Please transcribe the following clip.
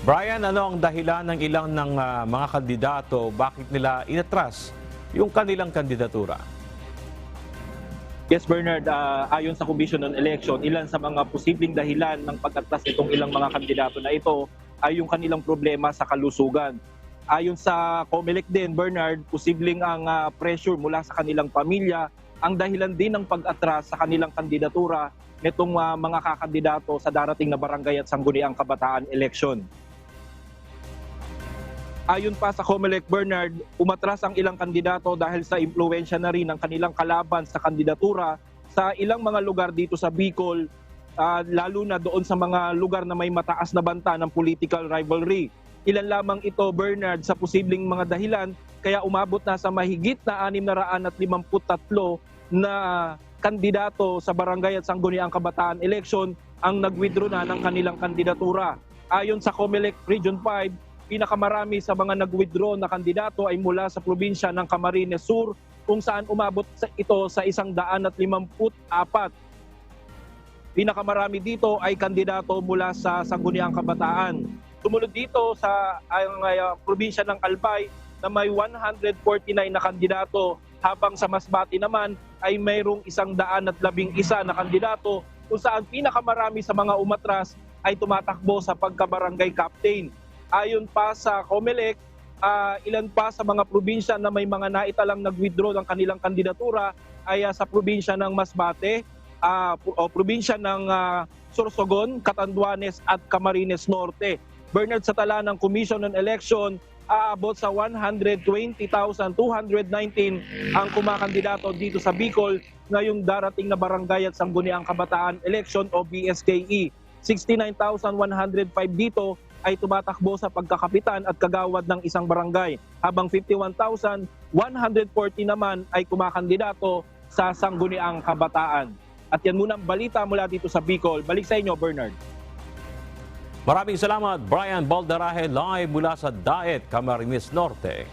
Brian, ano ang dahilan ng ilang mga kandidato bakit nila inatras yung kanilang kandidatura? Yes, Bernard, ayon sa Commission on Election, ilan sa mga posibleng dahilan ng pag-atras nitong ilang mga kandidato na ito ay yung kanilang problema sa kalusugan. Ayon sa COMELEC din, Bernard, posibleng ang pressure mula sa kanilang pamilya ang dahilan din ng pag-atras sa kanilang kandidatura nitong mga kakandidato sa darating na barangay at sangguniang kabataan election. Ayon pa sa COMELEC, Bernard, umatras ang ilang kandidato dahil sa impluwensya na rin ng kanilang kalaban sa kandidatura sa ilang mga lugar dito sa Bicol, lalo na doon sa mga lugar na may mataas na banta ng political rivalry. Ilan lamang ito, Bernard, sa posibleng mga dahilan kaya umabot na sa mahigit na 653 na kandidato sa barangay at sangguniang kabataan election ang nag-withdraw na ng kanilang kandidatura. Ayon sa COMELEC Region 5, pinakamarami sa mga nag-withdraw na kandidato ay mula sa probinsya ng Camarines Sur kung saan umabot ito sa 154. Pinakamarami dito ay kandidato mula sa Sangguniang Kabataan. Sumunod dito sa probinsya ng Albay na may 149 na kandidato, habang sa Masbate naman ay mayroong 111 na kandidato kung saan pinakamarami sa mga umatras ay tumatakbo sa pagkabarangay captain. Ayon pa sa COMELEC, ilan pa sa mga probinsya na may mga naitalang nag-withdraw ng kanilang kandidatura ay sa probinsya ng Masbate, probinsya ng Sorsogon, Catanduanes at Camarines Norte. Bernard, sa tala ng Commission on Election, aabot sa 120,219 ang kumakandidato dito sa Bicol ngayong darating na barangay at sangguniang kabataan election o BSKE. 69,105 dito ay tumatakbo sa pagkakapitan at kagawad ng isang barangay, habang 51,140 naman ay kumakandidato sa sangguniang kabataan. At yan muna ang balita mula dito sa Bicol. Balik sa inyo, Bernard. Maraming salamat, Brian Baldarahe, live mula sa Daet, Camarines Norte.